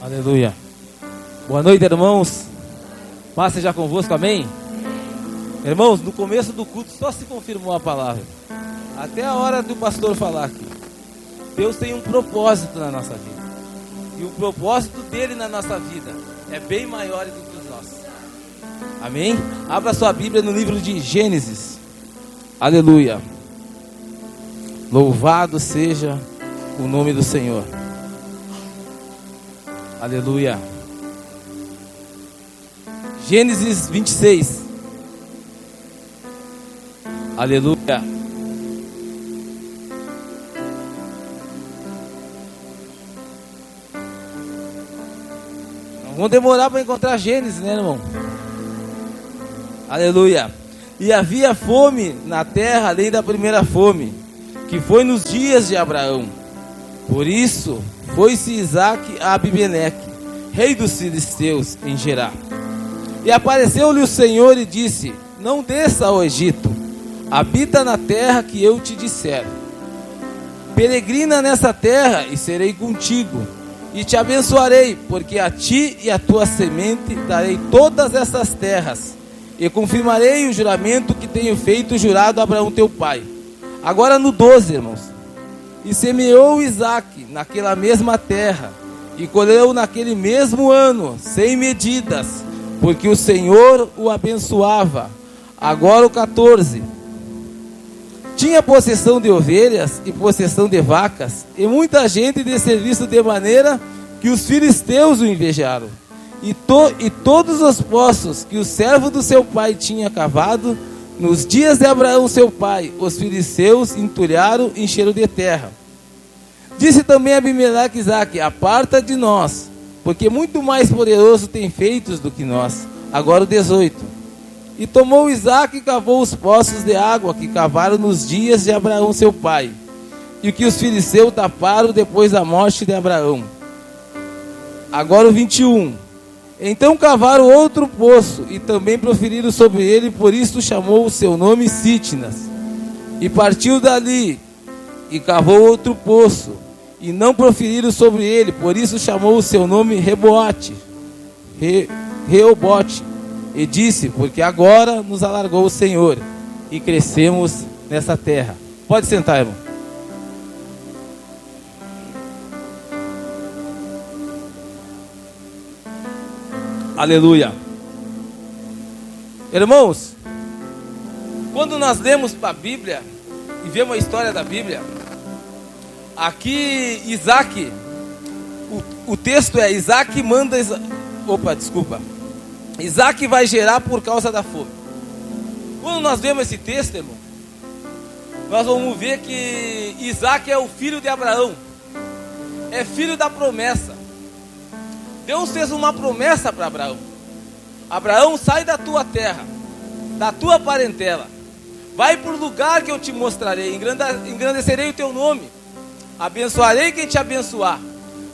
Aleluia. Boa noite, irmãos. Paz seja convosco, amém? Irmãos, no começo do culto só se confirmou a palavra. Até a hora do pastor falar aqui. Deus tem um propósito na nossa vida. E o propósito dele na nossa vida é bem maior do que os nossos. Amém? Abra sua Bíblia no livro de Gênesis. Aleluia. Louvado seja o nome do Senhor. Aleluia. Gênesis 26. Aleluia. Não vamos demorar para encontrar Gênesis, né, irmão? Aleluia. E havia fome na terra além da primeira fome, que foi nos dias de Abraão. Por isso foi-se Isaque a Abimeleque, rei dos filisteus, em Gerar. E apareceu-lhe o Senhor e disse: não desça ao Egito, habita na terra que eu te disser. Peregrina nessa terra e serei contigo, e te abençoarei, porque a ti e a tua semente darei todas essas terras, e confirmarei o juramento que tenho feito jurado a Abraão teu pai. Agora no 12, irmãos. E semeou Isaque naquela mesma terra, e colheu naquele mesmo ano, sem medidas, porque o Senhor o abençoava. Agora o 14. Tinha possessão de ovelhas e possessão de vacas, e muita gente de serviço, de maneira que os filisteus o invejaram. E todos os poços que o servo do seu pai tinha cavado, nos dias de Abraão seu pai, os filisteus entulharam e encheram de terra. Disse também Abimeleque a Isaque: aparta de nós, porque muito mais poderoso tem feitos do que nós. Agora o 18. E tomou Isaque e cavou os poços de água que cavaram nos dias de Abraão seu pai, e o que os filisteus taparam depois da morte de Abraão. Agora o 21. Então cavaram outro poço, e também proferiram sobre ele, por isso chamou o seu nome Sitnas. E partiu dali, e cavou outro poço, e não proferiram sobre ele, por isso chamou o seu nome Reobote. E disse: porque agora nos alargou o Senhor, e crescemos nessa terra. Pode sentar, irmão. Aleluia. Irmãos, quando nós lemos para a Bíblia e vemos a história da Bíblia, aqui Isaque, o texto é: Isaque manda Isaque vai gerar por causa da fome. Quando nós vemos esse texto, irmão, nós vamos ver que Isaque é o filho de Abraão, é filho da promessa. Deus fez uma promessa para Abraão: Abraão, sai da tua terra, da tua parentela, vai para o lugar que eu te mostrarei, engrandecerei o teu nome, abençoarei quem te abençoar,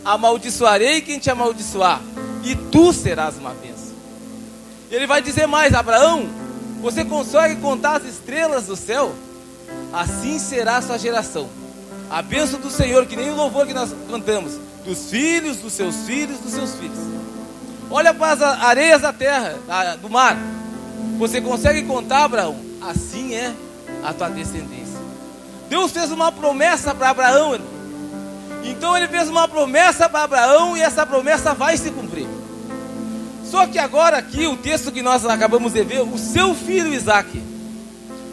amaldiçoarei quem te amaldiçoar, e tu serás uma bênção. E ele vai dizer mais: Abraão, você consegue contar as estrelas do céu? Assim será a sua geração. A bênção do Senhor, que nem o louvor que nós cantamos, dos filhos, dos seus filhos, dos seus filhos. Olha para as areias da terra, do mar. Você consegue contar, Abraão? Assim é a tua descendência. Deus fez uma promessa para Abraão, irmão. Então ele fez uma promessa para Abraão, e essa promessa vai se cumprir. Só que agora aqui, o texto que nós acabamos de ver, o seu filho Isaque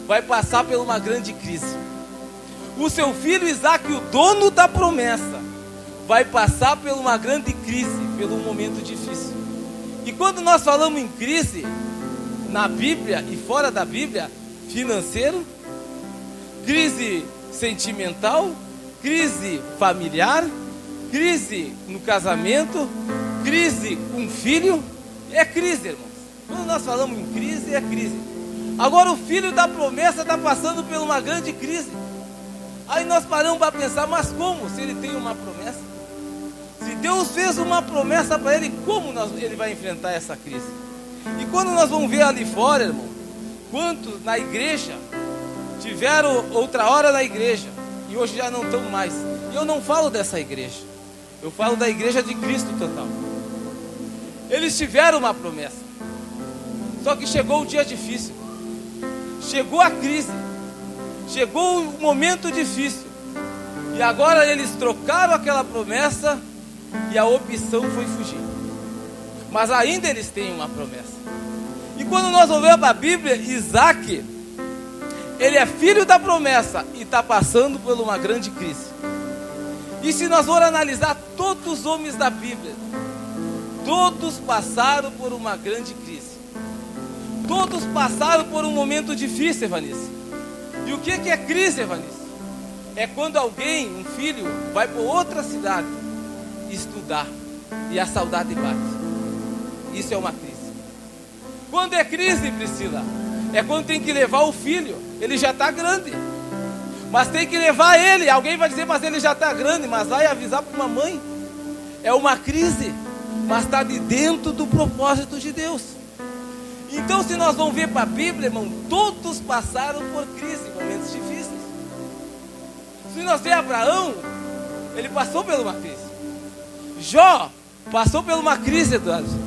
vai passar por uma grande crise. O seu filho Isaque, o dono da promessa, vai passar por uma grande crise, pelo momento difícil. E quando nós falamos em crise, na Bíblia e fora da Bíblia, financeiro, crise sentimental, crise familiar, crise no casamento, crise com filho, é crise, irmãos. Quando nós falamos em crise, é crise. Agora o filho da promessa está passando por uma grande crise. Aí nós paramos para pensar: mas como? Se ele tem uma promessa, se Deus fez uma promessa para ele, como ele vai enfrentar essa crise? E quando nós vamos ver ali fora, irmão, quantos na igreja tiveram outra hora na igreja e hoje já não estão mais. E eu não falo dessa igreja, Eu falo da igreja de Cristo total. Eles tiveram uma promessa. Só que chegou o dia difícil. Chegou a crise. Chegou o momento difícil. E agora eles trocaram aquela promessa e a opção foi fugir. Mas ainda eles têm uma promessa. E quando nós olhamos para a Bíblia, Isaac, ele é filho da promessa e está passando por uma grande crise. E se nós formos analisar todos os homens da Bíblia, todos passaram por uma grande crise. Todos passaram por um momento difícil, Evanice. E o que é crise, Evanice? É quando alguém, um filho, vai para outra cidade estudar e a saudade bate. Isso é uma crise. Quando é crise, Priscila? É quando tem que levar o filho. Ele já está grande, mas tem que levar ele. Alguém vai dizer, mas ele já está grande. Mas vai avisar para uma mãe. É uma crise, mas está de dentro do propósito de Deus. Então, se nós vamos ver para a Bíblia, irmão, todos passaram por crise, momentos difíceis. Se nós ver Abraão, ele passou por uma crise. Jó passou por uma crise, Eduardo.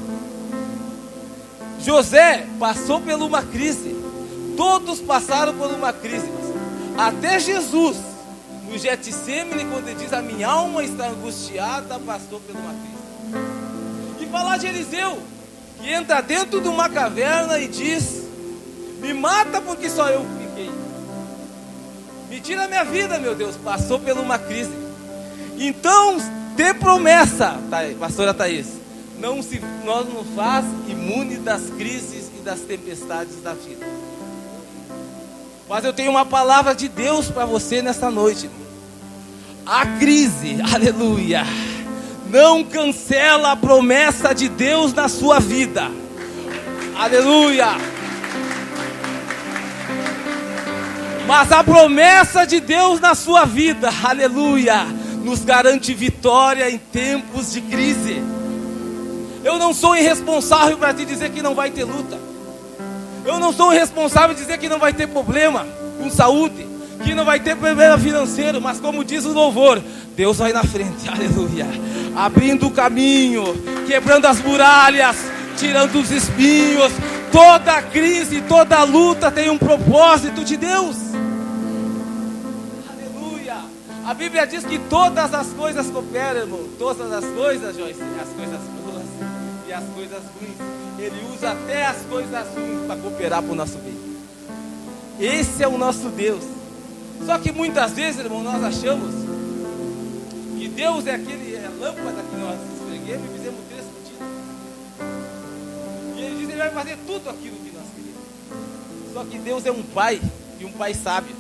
José passou por uma crise. Todos passaram por uma crise. Até Jesus, no Getsemane, quando ele diz, a minha alma está angustiada, passou por uma crise. E falar de Eliseu, que entra dentro de uma caverna e diz, me mata porque só eu fiquei. Me tira a minha vida, meu Deus. Passou por uma crise. Então, ter promessa, pastora Thaís, nós nos faz imune das crises e das tempestades da vida. Mas eu tenho uma palavra de Deus para você nesta noite. A crise, aleluia, não cancela a promessa de Deus na sua vida. Aleluia. Mas a promessa de Deus na sua vida, aleluia, nos garante vitória em tempos de crise. Eu não sou irresponsável para te dizer que não vai ter luta. Eu não sou irresponsável de dizer que não vai ter problema com saúde, que não vai ter problema financeiro. Mas como diz o louvor, Deus vai na frente, aleluia, abrindo o caminho, quebrando as muralhas, tirando os espinhos. Toda crise, toda luta tem um propósito de Deus. Aleluia. A Bíblia diz que todas as coisas cooperam, irmão. Todas as coisas, Joyce, as coisas boas e as coisas ruins. Ele usa até as coisas ruins para cooperar para o nosso bem. Esse é o nosso Deus. Só que muitas vezes, irmão, nós achamos que Deus é aquele lâmpada que nós esfreguemos e fizemos 3 cortinas. E ele diz que ele vai fazer tudo aquilo que nós queremos. Só que Deus é um pai, e um pai sábio.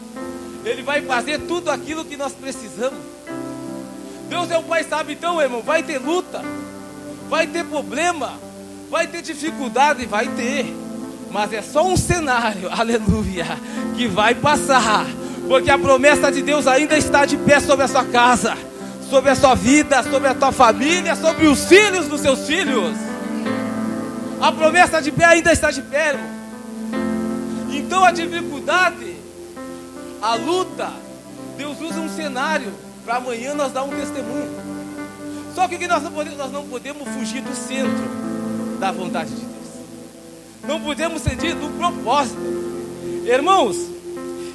Ele vai fazer tudo aquilo que nós precisamos. Deus é um pai sábio. Então, irmão, vai ter luta, vai ter problema, vai ter dificuldade, vai ter. Mas é só um cenário, aleluia, que vai passar. Porque a promessa de Deus ainda está de pé sobre a sua casa, sobre a sua vida, sobre a tua família, sobre os filhos dos seus filhos. A promessa de pé ainda está de pé, irmão. Então a dificuldade, a luta, Deus usa um cenário para amanhã nós dar um testemunho. Só que nós não podemos fugir do centro da vontade de Deus. Não podemos fugir do propósito. Irmãos,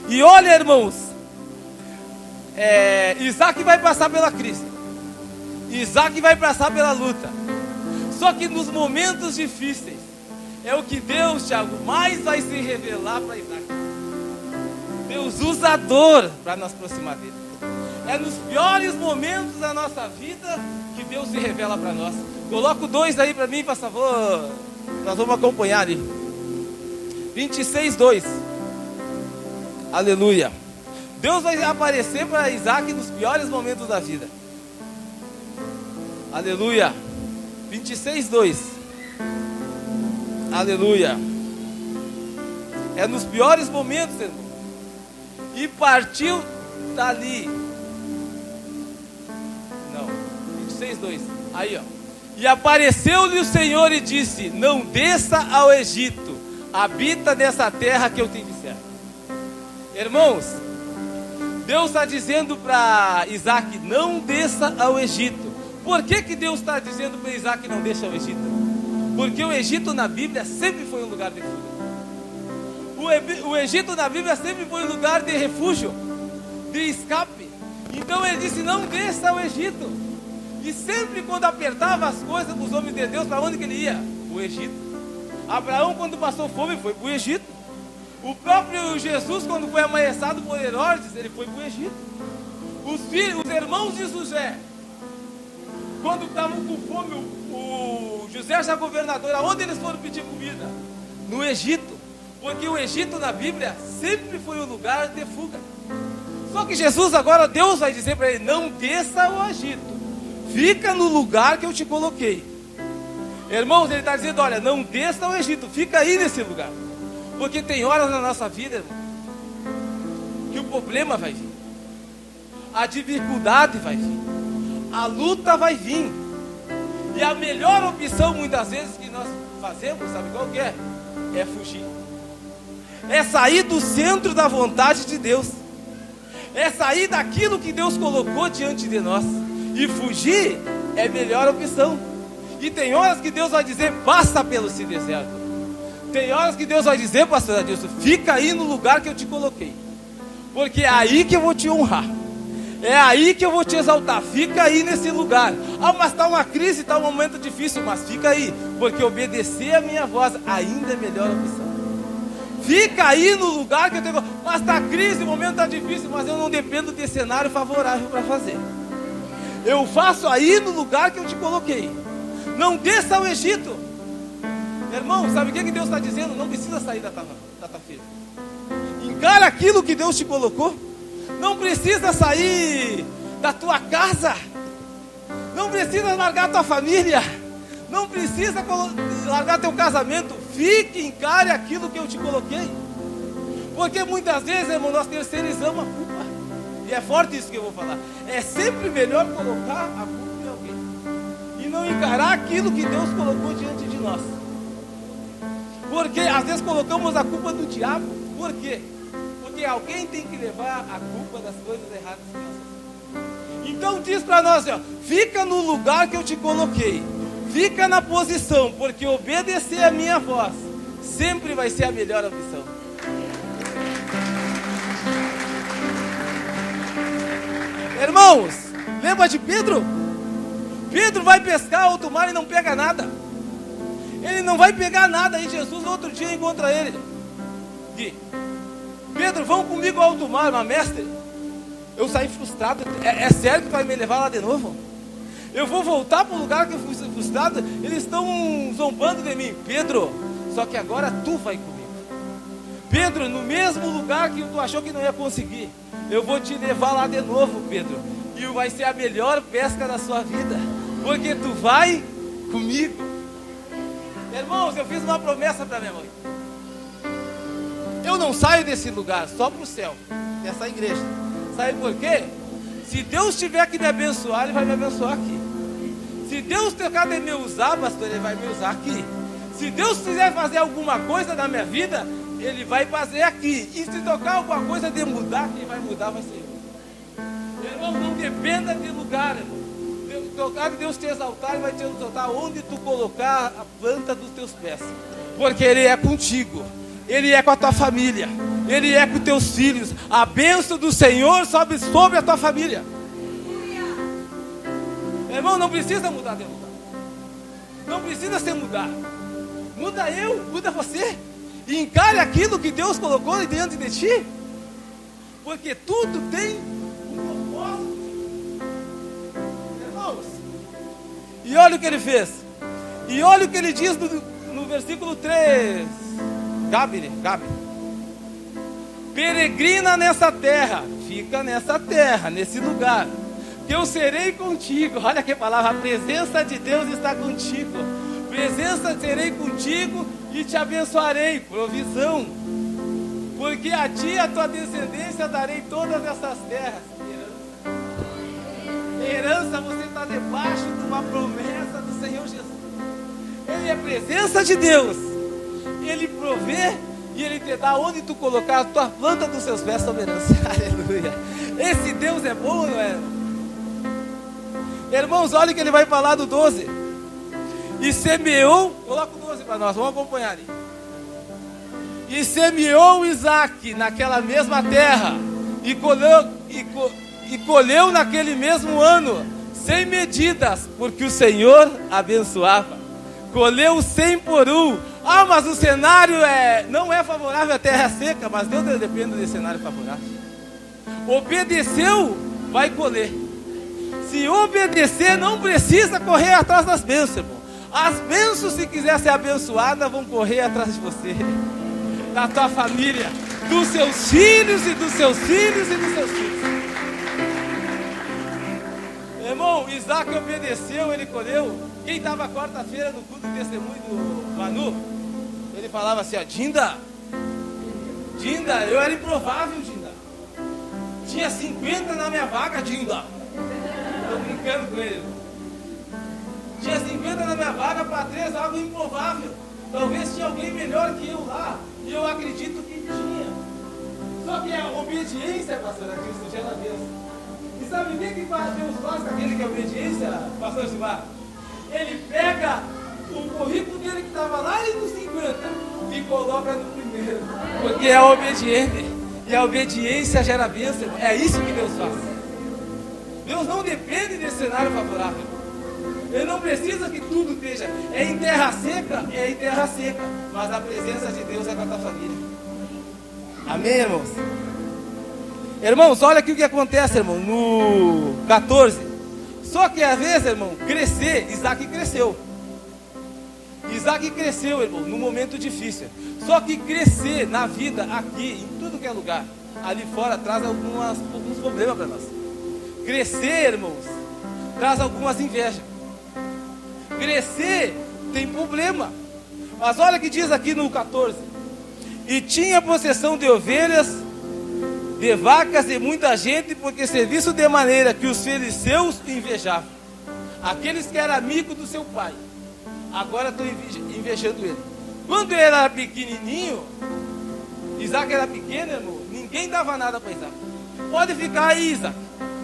e olha, irmãos, Isaac vai passar pela crise, Isaac vai passar pela luta. Só que nos momentos difíceis é o que Deus, Thiago, mais vai se revelar para Isaac. Deus usa a dor para nos aproximar dele. É nos piores momentos da nossa vida que Deus se revela para nós. Coloca o 2 aí para mim, por favor. Nós vamos acompanhar ali. 26:2. Aleluia. Deus vai aparecer para Isaac nos piores momentos da vida. Aleluia. 26:2. Aleluia. É nos piores momentos, irmão. E partiu dali. Não, 26:2. Aí, ó. E apareceu-lhe o Senhor e disse: não desça ao Egito, habita nessa terra que eu te disser. Irmãos, Deus está dizendo para Isaac: não desça ao Egito, Por que Deus está dizendo para Isaac não deixa o Egito? Porque o Egito na Bíblia sempre foi um lugar de fuga. O Egito na Bíblia sempre foi um lugar de refúgio, de escape. Então ele disse, não desça ao Egito. E sempre quando apertava as coisas dos homens de Deus, para onde que ele ia? O Egito. Abraão, quando passou fome, foi para o Egito. O próprio Jesus, quando foi ameaçado por Herodes, ele foi para o Egito. Os irmãos de José, quando estavam com fome, o José já governador, aonde eles foram pedir comida? No Egito. Porque o Egito na Bíblia sempre foi um lugar de fuga. Só que Jesus agora, Deus vai dizer para ele, não desça ao Egito. Fica no lugar que eu te coloquei. Irmãos, ele está dizendo, olha, não desça ao Egito, fica aí nesse lugar. Porque tem horas na nossa vida, irmão, que o problema vai vir. A dificuldade vai vir. A luta vai vir. E a melhor opção, muitas vezes, que nós fazemos, sabe qual que é? É fugir. É sair do centro da vontade de Deus. É sair daquilo que Deus colocou diante de nós. E fugir é a melhor opção. E tem horas que Deus vai dizer, passa pelo esse deserto. Tem horas que Deus vai dizer, pastor Adilson, fica aí no lugar que eu te coloquei. Porque é aí que eu vou te honrar. É aí que eu vou te exaltar. Fica aí nesse lugar. Ah, mas está uma crise, está um momento difícil. Mas fica aí, porque obedecer a minha voz ainda é a melhor opção. Fica aí no lugar que eu tenho. Mas está crise, o momento está difícil. Mas eu não dependo de cenário favorável para fazer. Eu faço aí no lugar que eu te coloquei. Não desça ao Egito. Irmão, sabe o que Deus está dizendo? Não precisa sair da tua firma. Encara aquilo que Deus te colocou. Não precisa sair da tua casa. Não precisa largar tua família. Não precisa largar teu casamento. Fique, encare aquilo que eu te coloquei. Porque muitas vezes, irmão, nós terceirizamos a culpa. E é forte isso que eu vou falar. É sempre melhor colocar a culpa em alguém. E não encarar aquilo que Deus colocou diante de nós. Porque às vezes colocamos a culpa do diabo. Por quê? Porque alguém tem que levar a culpa das coisas erradas que nós fazemos. Então diz para nós, ó, fica no lugar que eu te coloquei. Fica na posição, porque obedecer a minha voz sempre vai ser a melhor opção. Irmãos, lembra de Pedro? Pedro vai pescar alto mar e não pega nada. Ele não vai pegar nada. Aí Jesus no outro dia encontra ele. Diz, Pedro, vão comigo ao alto mar. Mas mestre, eu saí frustrado. É sério que tu vai me levar lá de novo? Eu vou voltar para o lugar que eu fui frustrado. Eles estão zombando de mim. Pedro, só que agora tu vai comigo. Pedro, no mesmo lugar que tu achou que não ia conseguir, eu vou te levar lá de novo, Pedro. E vai ser a melhor pesca da sua vida. Porque tu vai comigo. Irmãos, eu fiz uma promessa para minha mãe. Eu não saio desse lugar só para o céu, dessa igreja. Sabe por quê? Se Deus tiver que me abençoar, Ele vai me abençoar aqui. Se Deus tocar de me usar, pastor, Ele vai me usar aqui. Se Deus quiser fazer alguma coisa na minha vida, Ele vai fazer aqui. E se tocar alguma coisa de mudar, quem vai mudar vai ser eu. Irmão, não dependa de lugar, irmão. Tocar de Deus te exaltar, Ele vai te exaltar onde tu colocar a planta dos teus pés. Porque Ele é contigo. Ele é com a tua família. Ele é com os teus filhos. A bênção do Senhor sobe sobre a tua família. Irmão, não precisa mudar de lugar. Não precisa ser mudar. Muda eu, muda você. E encare aquilo que Deus colocou diante de ti. Porque tudo tem um propósito. Irmãos, e olha o que ele fez. E olha o que ele diz no versículo 3. Gabi. Peregrina nessa terra. Fica nessa terra, nesse lugar. Que eu serei contigo. Olha que palavra. A presença de Deus está contigo. Presença serei contigo e te abençoarei. Provisão. Porque a ti e a tua descendência darei todas essas terras. Herança, você está debaixo de uma promessa do Senhor Jesus. Ele é a presença de Deus. Ele provê e Ele te dá onde tu colocar a tua planta dos seus pés sobre herança. Aleluia. Esse Deus é bom, não é? Irmãos, olha que ele vai falar do 12. E semeou, coloca o 12 para nós, vamos acompanhar ali. E semeou Isaque naquela mesma terra, e colheu naquele mesmo ano, sem medidas, porque o Senhor abençoava. Colheu 100 por um. Ah, mas o cenário não é favorável à terra seca, mas Deus depende desse cenário favorável. Obedeceu, vai colher. Se obedecer, não precisa correr atrás das bênçãos, irmão. As bênçãos, se quiser ser abençoada, vão correr atrás de você, da tua família, dos seus filhos e dos seus filhos e dos seus filhos. Irmão, Isaque obedeceu, ele colheu. Quem estava quarta-feira no culto de testemunho do Manu, ele falava assim, ó, Dinda, eu era improvável, Dinda. Tinha 50 na minha vaga, Dinda. Estou brincando com ele. Tinha 50 na minha vaga para 3, algo improvável. Talvez tinha alguém melhor que eu lá. E eu acredito que tinha. Só que a obediência, pastor, aqui gera bênção. E sabe o que Deus faz com aquele que é obediência, pastor Gilmar? Ele pega o currículo dele que estava lá nos 50 e coloca no primeiro. Porque é obediente. E a obediência gera bênção. É isso que Deus faz. Deus não depende desse cenário favorável. Ele não precisa que tudo esteja. É em terra seca, mas a presença de Deus é com a tua família. Amém, irmãos? Irmãos, olha aqui o que acontece, irmão, no 14. Só que às vezes, irmão, Isaque cresceu. Isaque cresceu, irmão, num momento difícil. Só que crescer na vida, aqui, em tudo que é lugar, ali fora, traz alguns problemas para nós. Crescer, irmãos, traz algumas invejas. Crescer tem problema. Mas olha o que diz aqui no 14. E tinha possessão de ovelhas, de vacas e muita gente, porque serviço de maneira que os filisteus invejavam. Aqueles que eram amigos do seu pai, agora estão invejando ele. Quando ele era pequenininho, Isaque era pequeno, irmão, ninguém dava nada para Isaque. Pode ficar aí, Isaque,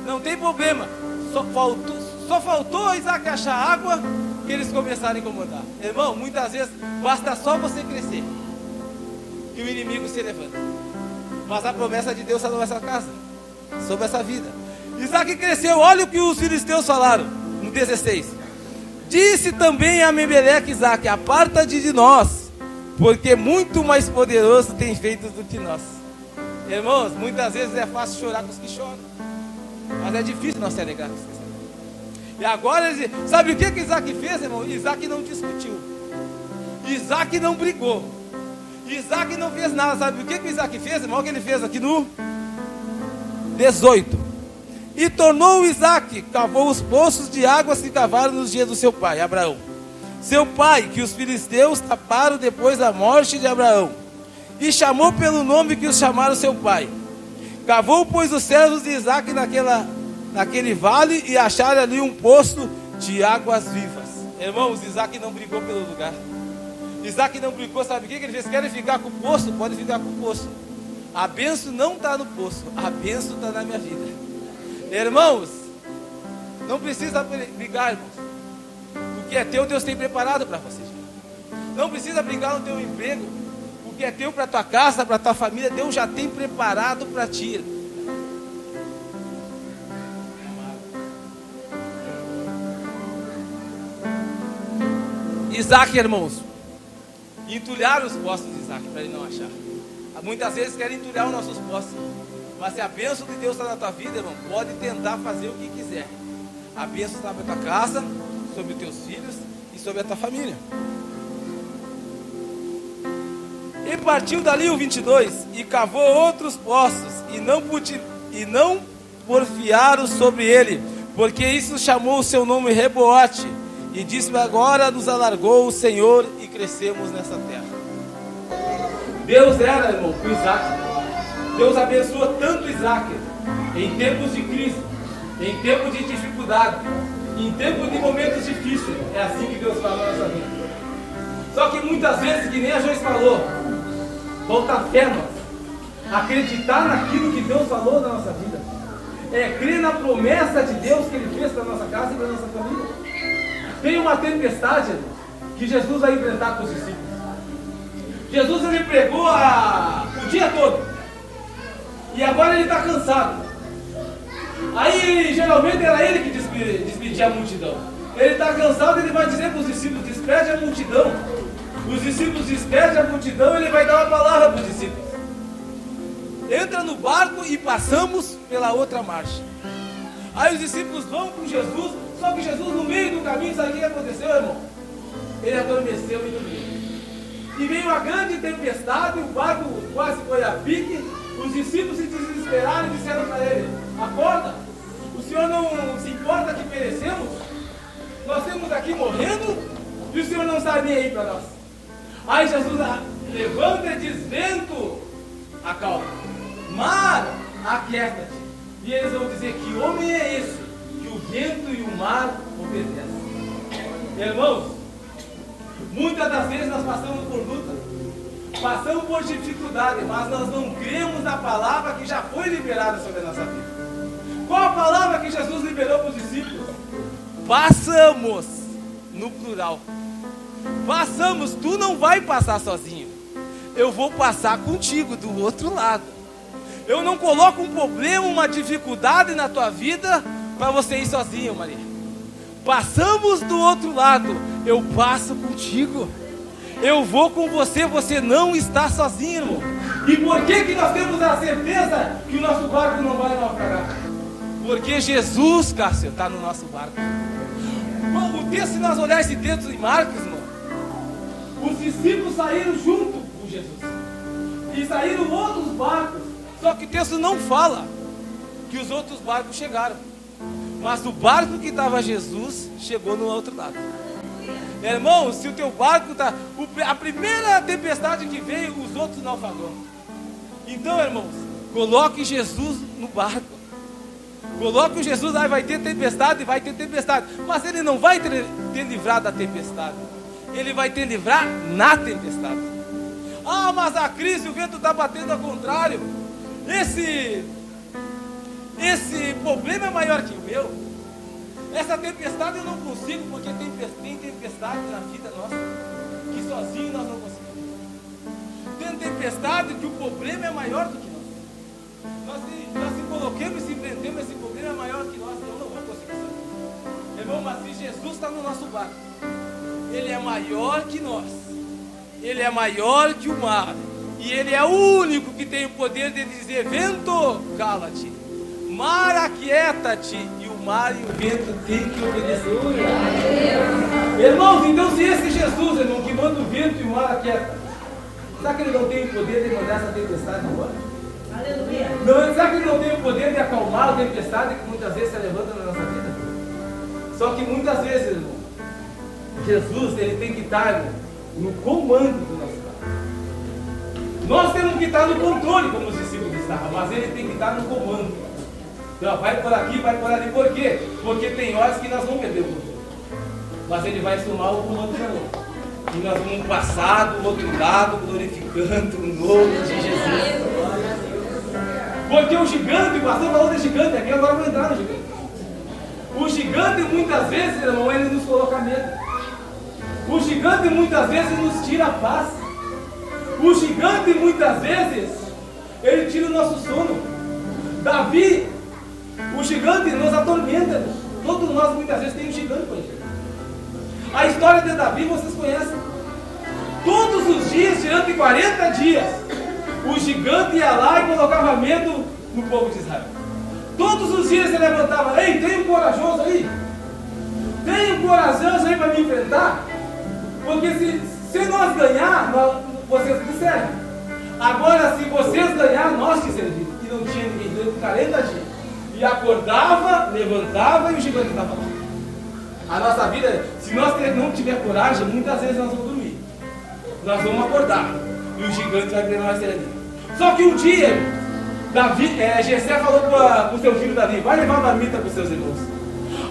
não tem problema. Só faltou Isaque achar água, que eles começaram a incomodar. Irmão, muitas vezes basta só você crescer, que o inimigo se levanta. Mas a promessa de Deus sobre essa casa, sobre essa vida. Isaque cresceu, olha o que os filisteus falaram, no 16. Disse também a Amemeleque Isaque, aparta-te de nós, porque muito mais poderoso tem feito do que nós. Irmãos, muitas vezes é fácil chorar com os que choram, mas é difícil nós se alegrar com os que se alegram. E agora, sabe o que Isaque fez, irmão? Isaque não discutiu, Isaque não brigou, Isaque não fez nada. Sabe o que Isaque fez, irmão? O que ele fez aqui no 18. E tornou Isaque, cavou os poços de águas que cavaram nos dias do seu pai, Abraão. Seu pai, que os filisteus taparam depois da morte de Abraão. E chamou pelo nome que os chamaram seu pai. Cavou, pois, os servos de Isaque naquele vale e acharam ali um poço de águas vivas. Irmãos, Isaque não brigou pelo lugar. Isaque não brigou, sabe o que ele fez? Querem ficar com o poço? Pode ficar com o poço. A bênção não está no poço, a bênção está na minha vida. Irmãos, não precisa brigar, irmãos. O que é teu, Deus tem preparado para você. Não precisa brigar no teu emprego. O que é teu para tua casa, para tua família, Deus já tem preparado para ti. Isaque, irmãos, entulhar os postos de Isaque para ele não achar. Muitas vezes querem entulhar os nossos postos. Mas se a bênção de Deus está na tua vida, irmão, pode tentar fazer o que quiser. A bênção está na tua casa, sobre os teus filhos e sobre a tua família. E partiu dali o 22, e cavou outros poços, e não porfiaram sobre ele, porque isso chamou o seu nome Reboate, e disse: agora nos alargou o Senhor, e crescemos nessa terra. Deus era, irmão, com Isaque. Deus abençoa tanto Isaque, em tempos de crise, em tempos de dificuldade, em tempos de momentos difíceis. É assim que Deus fala na nossa vida. Só que muitas vezes, que nem a Joyce falou, falta fé, nós acreditar naquilo que Deus falou na nossa vida. é crer na promessa de Deus que Ele fez para a nossa casa e para a nossa família. Tem uma tempestade, irmãos, que Jesus vai enfrentar com os discípulos. Jesus, ele pregou o dia todo. E agora ele está cansado. Aí, geralmente, era ele que despedia a multidão. Ele está cansado, ele vai dizer para os discípulos: despede a multidão. Os discípulos despedem a multidão, ele vai dar uma palavra para os discípulos. Entra no barco e passamos pela outra margem. Aí os discípulos vão com Jesus, só que Jesus, no meio do caminho, sabe o que aconteceu, irmão? Ele adormeceu e dormiu. E veio uma grande tempestade, o barco quase foi a pique. Os discípulos se desesperaram e disseram para ele: acorda, o Senhor não se importa que perecemos? Nós estamos aqui morrendo e o Senhor não está nem aí para nós. Aí Jesus levanta e diz: vento, acalma, mar, aquieta-te. E eles vão dizer: que homem é esse que o vento e o mar obedecem? Irmãos, muitas das vezes nós passamos por luta, passamos por dificuldade, mas nós não cremos na palavra que já foi liberada sobre a nossa vida. Qual a palavra que Jesus liberou para os discípulos? Passamos, no plural. Passamos, tu não vai passar sozinho. Eu vou passar contigo do outro lado. Eu não coloco um problema, uma dificuldade na tua vida para você ir sozinho, Maria. Passamos do outro lado, eu passo contigo. Eu vou com você, você não está sozinho, irmão. E por que nós temos a certeza que o nosso barco não vai naufragar? Porque Jesus, Cássio, está no nosso barco. O texto, se nós olharmos esse texto em Marcos, irmão, os discípulos saíram junto com Jesus. E saíram outros barcos. Só que o texto não fala que os outros barcos chegaram. Mas o barco que estava Jesus chegou no outro lado. Irmão, se o teu barco está... A primeira tempestade que veio, os outros naufragou. Então, irmãos, coloque Jesus no barco. Coloque o Jesus, aí vai ter tempestade, mas ele não vai te livrar da tempestade. Ele vai te livrar na tempestade. Ah, mas a crise, o vento está batendo ao contrário. Esse problema é maior que o meu. Essa tempestade eu não consigo, porque tem tempestade na vida nossa que sozinho nós não conseguimos. Tem tempestade que o problema é maior do que nós. Nós se coloquemos e se prendemos, esse problema é maior que nós, eu não vou conseguir sair. Irmão, mas se Jesus está no nosso barco, Ele é maior que nós. Ele é maior que o mar. E Ele é o único que tem o poder de dizer: vento, cala-te, mar, aquieta-te. E o mar e o vento têm que obedecer. Irmãos, então se esse Jesus, irmão, que manda o vento e o mar aquieta, será que Ele não tem o poder de mandar essa tempestade embora? Aleluia. Não, será que Ele não tem o poder de acalmar a tempestade que muitas vezes se levanta na nossa vida? Só que muitas vezes, irmão, Jesus, Ele tem que estar, irmão, no comando do nosso barco. Nós temos que estar no controle, como os discípulos estavam, mas Ele tem que estar no comando. Então, vai por aqui, vai por ali. Por quê? Porque tem horas que nós vamos perder o controle, mas Ele vai tomar o comando para nós. E nós vamos passar do outro lado, glorificando o nome de Jesus. Porque o gigante, o pastor falou de gigante aqui, agora eu vou entrar no gigante. O gigante muitas vezes, irmão, ele nos coloca medo. O gigante muitas vezes nos tira a paz. O gigante muitas vezes, ele tira o nosso sono. Davi, o gigante nos atormenta. Todos nós muitas vezes temos um gigante com ele. A história de Davi vocês conhecem. Todos os dias, durante 40 dias, o gigante ia lá e colocava medo no povo de Israel. Todos os dias ele levantava: ei, tem um corajoso aí? Tem um corajoso aí para me enfrentar? Porque se nós ganhar, vocês me servem. Agora, se vocês ganhar, nós te servimos. E não tinha ninguém durante 40 dias. E acordava, levantava e o gigante estava lá. A nossa vida, se nós não tiver coragem, muitas vezes nós vamos dormir. Nós vamos acordar. E o gigante vai permanecer ali. Só que um dia, Jessé falou para o seu filho Davi: vai levar uma marmita para os seus irmãos.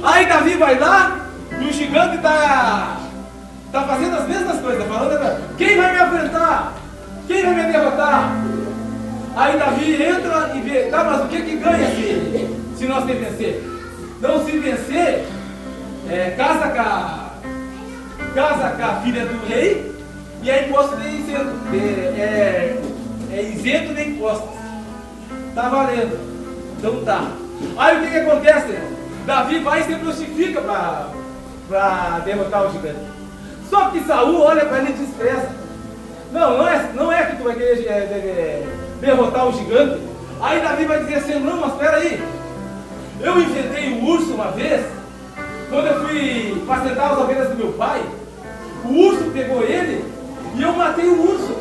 Aí Davi vai lá e o gigante está fazendo as mesmas coisas, falando: quem vai me enfrentar? Quem vai me derrotar? Aí Davi entra e vê: tá, mas o que ganha se nós temos que vencer. Não se vencer, casa com a filha do rei e é imposto de isento. É isento de impostos. Tá valendo. Então tá. Aí o que acontece, irmão? Davi vai e se prostifica para derrotar o gigante. Só que Saul olha para ele e despreza. Não é que tu vai querer derrotar o gigante. Aí Davi vai dizer assim, não, mas espera aí. Eu enfrentei o urso uma vez, quando eu fui pacentar as ovelhas do meu pai. O urso pegou ele e eu matei o urso.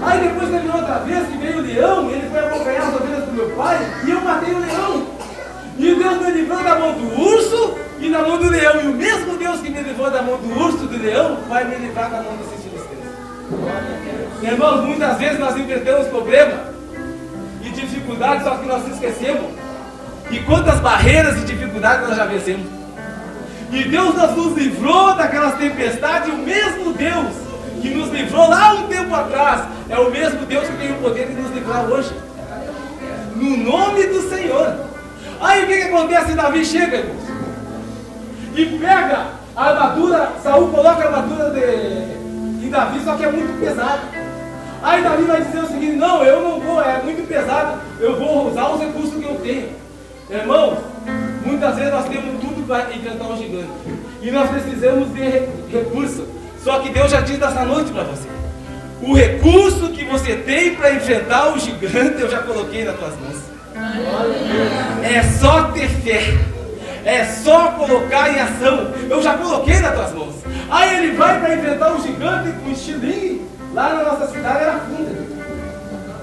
Aí depois teve outra vez que veio o leão, ele foi acompanhar as ovelhas do meu pai e eu matei o leão. E Deus me livrou da mão do urso e da mão do leão. E o mesmo Deus que me livrou da mão do urso e do leão vai me livrar da mão desses filisteus. Irmãos, muitas vezes nós enfrentamos problemas e dificuldades, só que nós esquecemos de quantas barreiras e dificuldades nós já vencemos. E Deus nos livrou daquelas tempestades. E o mesmo Deus que nos livrou lá um tempo atrás é o mesmo Deus que tem o poder de nos livrar hoje. No nome do Senhor. Aí o que acontece? Davi chega, irmãos, e pega a armadura. Saul coloca a armadura em Davi, só que é muito pesado. Aí Davi vai dizer o seguinte: não, eu não vou, é muito pesado, eu vou usar os recursos que eu tenho. Irmãos, muitas vezes nós temos tudo para enfrentar um gigante e nós precisamos de recurso. Só que Deus já diz nessa noite para você: o recurso que você tem para enfrentar o gigante eu já coloquei nas tuas mãos. É só ter fé, é só colocar em ação. Eu já coloquei nas tuas mãos. Aí ele vai para enfrentar o gigante com estilingue. Lá na nossa cidade era funda.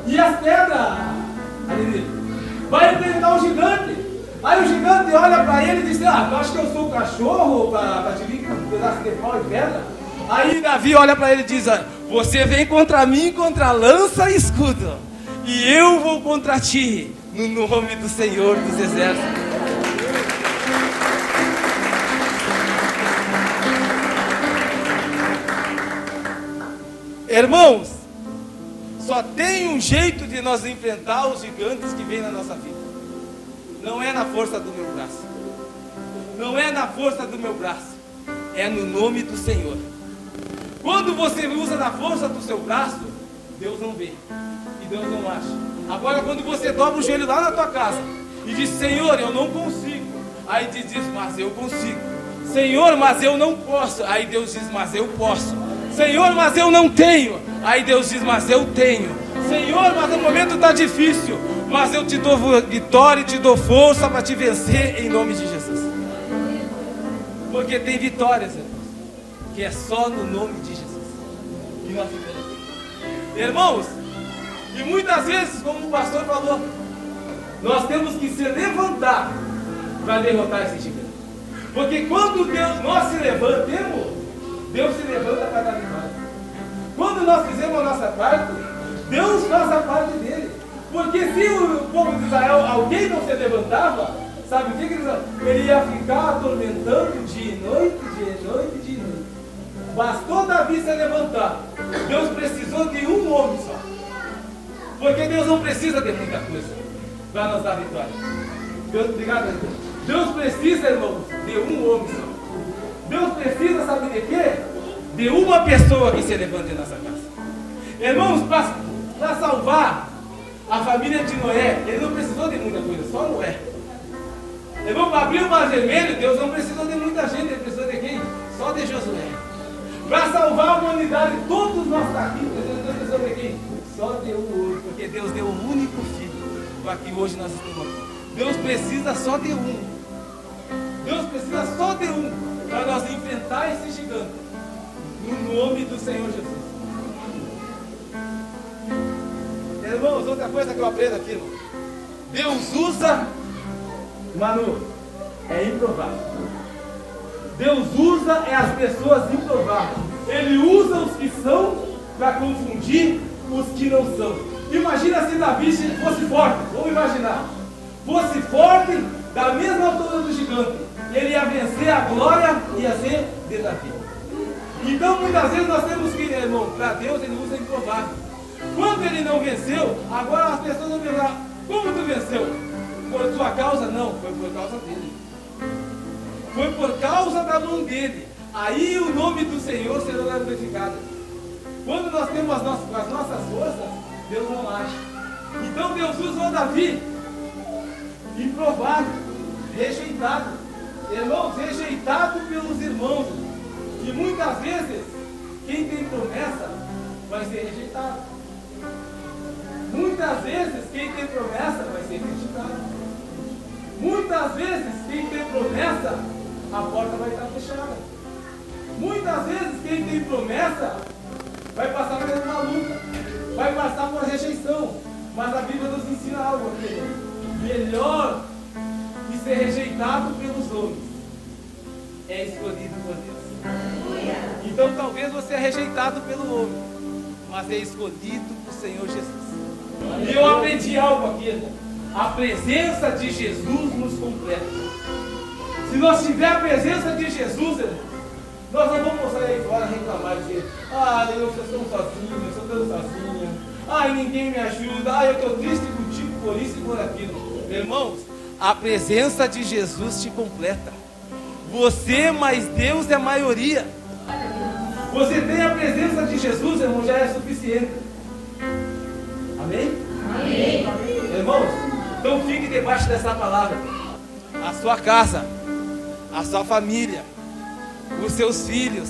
E as pedras, vai enfrentar o gigante. Aí o gigante olha para ele e diz: tu acha que eu sou cachorro para te vir com um pedaço de pau e pedra? Aí Davi olha para ele e diz: você vem contra mim contra lança e escudo, e eu vou contra ti, no nome do Senhor dos Exércitos. Irmãos, só tem um jeito de nós enfrentar os gigantes que vêm na nossa vida. Não é na força do meu braço. Não é na força do meu braço. É no nome do Senhor. Quando você usa na força do seu braço, Deus não vê e Deus não acha. Agora quando você dobra o joelho lá na tua casa e diz: Senhor, eu não consigo. Aí Deus diz: mas eu consigo. Senhor, mas eu não posso. Aí Deus diz: mas eu posso. Senhor, mas eu não tenho. Aí Deus diz: mas eu tenho. Senhor, mas o momento está difícil, mas eu te dou vitória e te dou força para te vencer em nome de Jesus. Porque tem vitórias, irmãos, que é só no nome de Jesus que nós vivemos. Irmãos, e muitas vezes, como o pastor falou, nós temos que se levantar para derrotar esse gigante. Porque quando nós se levantemos, Deus se levanta para dar vitória. Quando nós fizemos a nossa parte, Deus faz a parte dele. Porque se o povo de Israel, alguém não se levantava, sabe o que eles faziam? Ele ia ficar atormentando dia e noite, dia e noite, dia e noite. Bastou Davi se levantar. Deus precisou de um homem só. Porque Deus não precisa de muita coisa para nos dar vitória. Deus, obrigado, Deus. Deus precisa, irmãos, de um homem só. Deus precisa, sabe de quê? De uma pessoa que se levante em nossa casa. Irmãos, para salvar a família de Noé, ele não precisou de muita coisa, só Noé. Irmão, para abrir o mar vermelho, Deus não precisou de muita gente, ele precisou de quem? Só de Josué. Para salvar a humanidade, todos nós estamos aqui, Deus precisou de quem? Só de um hoje, porque Deus deu um único filho para que hoje nós estamos aqui. Deus precisa só de um. Deus precisa só de um para nós enfrentar esse gigante, no nome do Senhor Jesus. Irmãos, outra coisa que eu aprendo aqui, irmão. Deus usa, Manu, é improvável. Deus usa as pessoas improváveis. Ele usa os que são para confundir os que não são. Imagina se Davi fosse forte, vamos imaginar. Fosse forte, da mesma altura do gigante, ele ia vencer, a glória ia ser de Davi. Então muitas vezes nós temos que, irmão, para Deus ele usa improvável. Quando ele não venceu, agora as pessoas vão perguntar: como tu venceu? por sua causa? Não, foi por causa dele. Foi por causa da mão dele. Aí o nome do Senhor será glorificado. Quando nós temos as nossas forças, Deus não age. Então Deus usou Davi, improvado, rejeitado. Irmãos, rejeitado pelos irmãos. E muitas vezes, quem tem promessa vai ser rejeitado. Muitas vezes, quem tem promessa vai ser criticado. Muitas vezes, quem tem promessa, a porta vai estar fechada. Muitas vezes, quem tem promessa, vai passar por uma luta, vai passar por rejeição. Mas a Bíblia nos ensina algo aqui. Melhor que ser rejeitado pelos homens é escolhido por Deus. Então talvez você é rejeitado pelo homem, mas é escolhido por Senhor Jesus. E eu aprendi algo aqui, irmão. A presença de Jesus nos completa. Se nós tivermos a presença de Jesus, irmão, nós não vamos sair aí fora reclamar e dizer: eu estou sozinho, eu estou tão sozinho, ninguém me ajuda, eu estou triste contigo por isso e por aquilo. Irmãos, a presença de Jesus te completa. Você mais Deus é a maioria. Você tem a presença de Jesus, irmão, já é suficiente. Amém? Amém. Irmãos, então fique debaixo dessa palavra. A sua casa, a sua família, os seus filhos,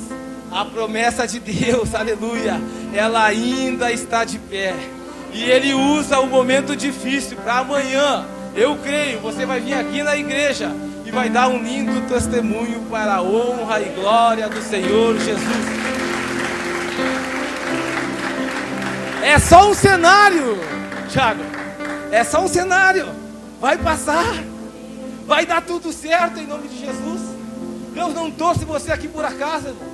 a promessa de Deus, aleluia, ela ainda está de pé. E Ele usa o momento difícil para amanhã. Eu creio, você vai vir aqui na igreja e vai dar um lindo testemunho para a honra e glória do Senhor Jesus. É só um cenário, Thiago. É só um cenário. Vai passar. Vai dar tudo certo em nome de Jesus. Deus não trouxe você aqui por acaso, irmão.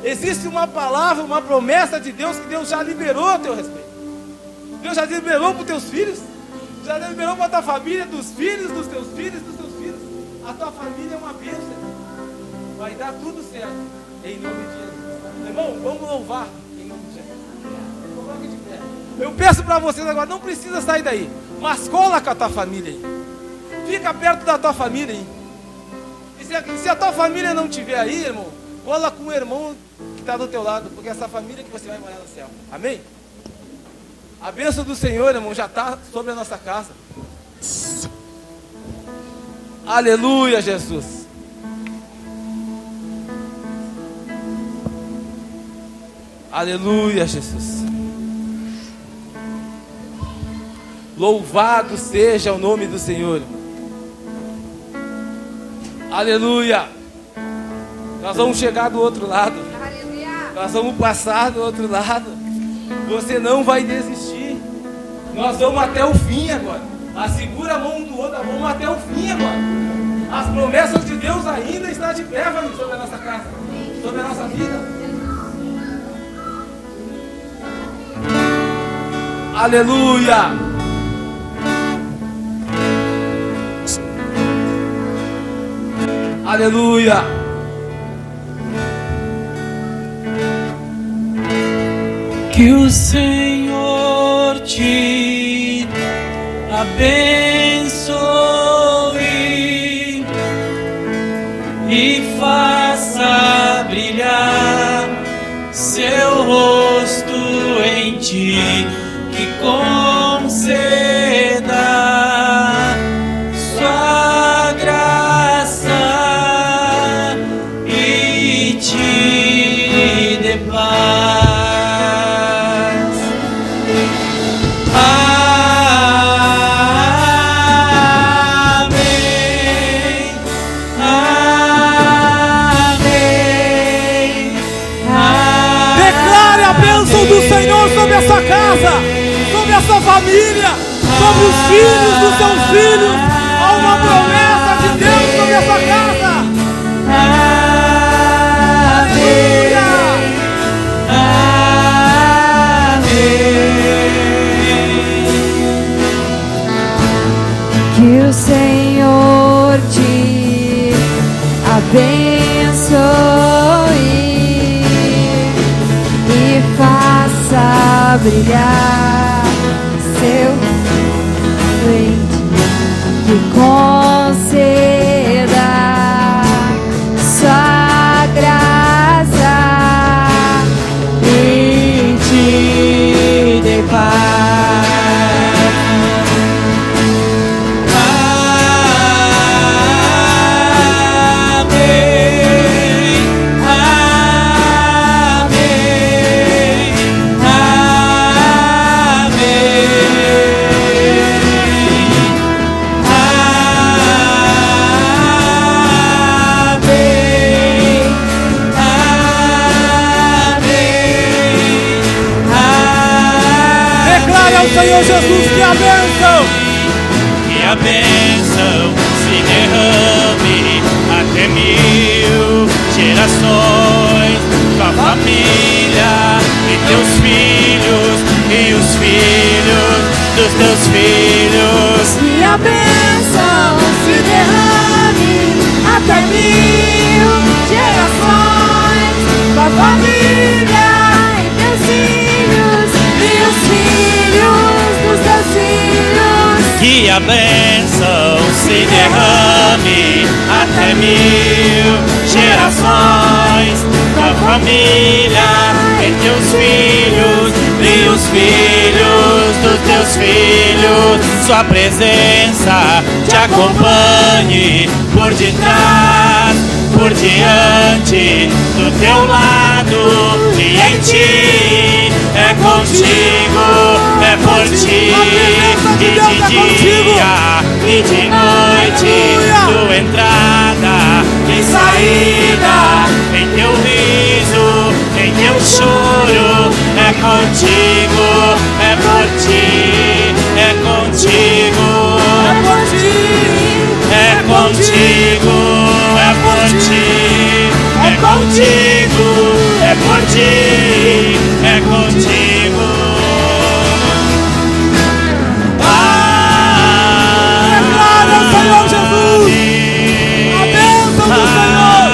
Existe uma palavra, uma promessa de Deus que Deus já liberou a teu respeito. Deus já liberou para os teus filhos. Já liberou para a tua família, dos filhos, dos teus filhos, dos teus filhos. A tua família é uma bênção, irmão. Vai dar tudo certo em nome de Jesus. Irmão, vamos louvar em nome de Jesus. Coloque de pé. Eu peço para vocês agora, não precisa sair daí, mas cola com a tua família aí. Fica perto da tua família aí. E se a tua família não estiver aí, irmão, cola com o irmão que está do teu lado, porque é essa família que você vai morar no céu. Amém? A bênção do Senhor, irmão, já está sobre a nossa casa. Aleluia, Jesus. Aleluia, Jesus. Louvado seja o nome do Senhor. Aleluia. Nós vamos chegar do outro lado. Aleluia. Nós vamos passar do outro lado. Você não vai desistir. Nós vamos até o fim agora. Segura a mão do outro, vamos até o fim agora. As promessas de Deus ainda estão de pé, família, sobre a nossa casa, sobre a nossa vida. Aleluia. Aleluia. Que o Senhor te abençoe e faça brilhar seu rosto em ti, que conceda sua graça e te dê paz. Do Senhor sobre a sua casa, sobre a sua família, sobre os filhos dos seus filhos. Há uma promessa de Deus sobre a sua casa. Aleluia. Que o Senhor te abençoe e faça brilhar seu doente, que Jesus, que a bênção! Que a bênção se derrame até 1000 gerações, tua família e teus filhos e os filhos dos teus filhos. Que a bênção se derrame até 1000 gerações, tua família e teus filhos e os filhos dos teus filhos. Que a bênção se derrame até 1000 gerações, tua família e teus filhos e os filhos dos teus filhos. Sua presença te acompanhe por detrás, por diante, do teu lado e em ti. É contigo, é por ti, e de dia e de noite, tua entrada e saída, em teu riso, em teu choro. É contigo, é por ti, é contigo, É por ti! é contigo, é por ti, é contigo, é por ti, é contigo. Declara ao Senhor Jesus a bênção do Senhor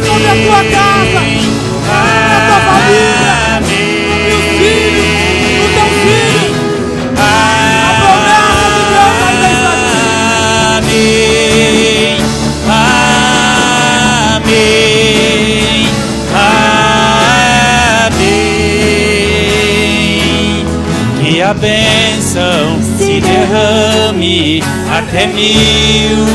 sobre a tua casa, sobre a tua família, sobre os filhos, os teus filhos. A promessa de Deus ainda está aqui. Amém, amém. Que a bênção se derrame até 1000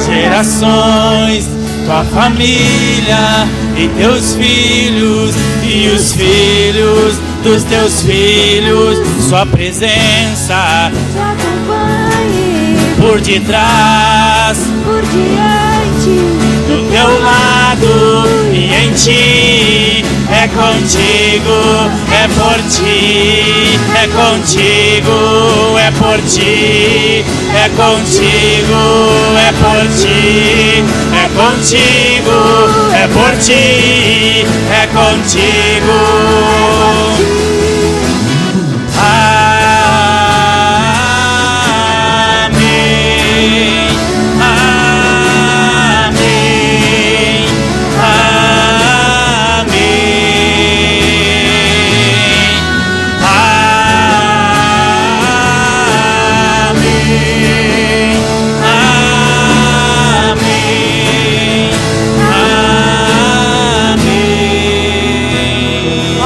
gerações, tua família e teus filhos e os filhos dos teus filhos. Sua presença Te acompanhe por detrás, por diante, do teu lado e em ti. É contigo, é por ti, é contigo, é por ti, é contigo, é por ti, é contigo, é por ti, é contigo.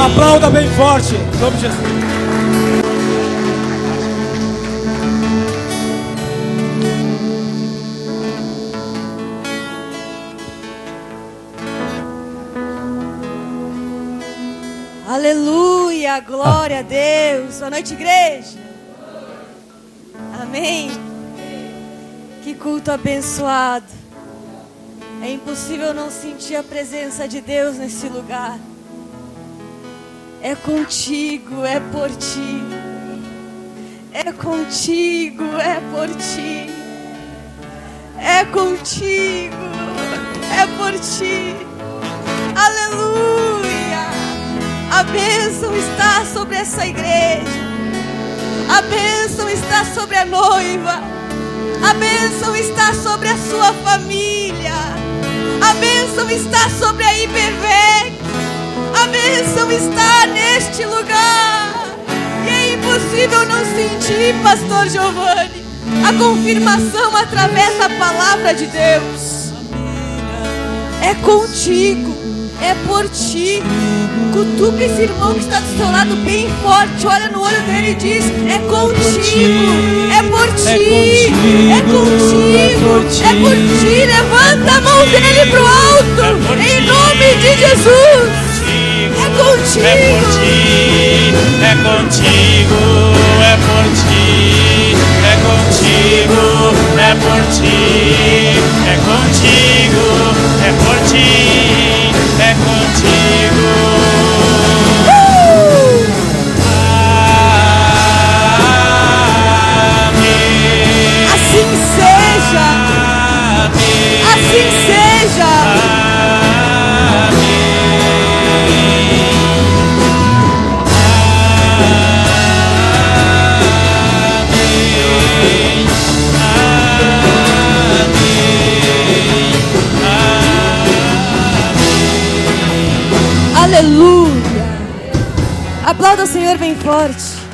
Aplauda bem forte, em nome de Jesus. Aleluia, glória a Deus. Boa noite, igreja. Amém. Que culto abençoado. É impossível não sentir a presença de Deus nesse lugar. É contigo, é por ti. É contigo, é por ti. É contigo, é por ti. Aleluia. A bênção está sobre essa igreja. A bênção está sobre a noiva. A bênção está sobre a sua família. A bênção está sobre a IBVEC. A bênção está neste lugar. E é impossível não sentir, Pastor Giovanni, a confirmação através da palavra de Deus. É contigo, é por ti. Cutuca esse irmão que está do seu lado bem forte. Olha no olho dele e diz: é contigo, é por ti, é contigo, é por ti. Levanta a mão dele pro alto, em nome de Jesus. É contigo, é por ti, é contigo, é por ti, é contigo, é por ti, é contigo, é por ti, é contigo. Aleluia. Aplauda o Senhor bem forte.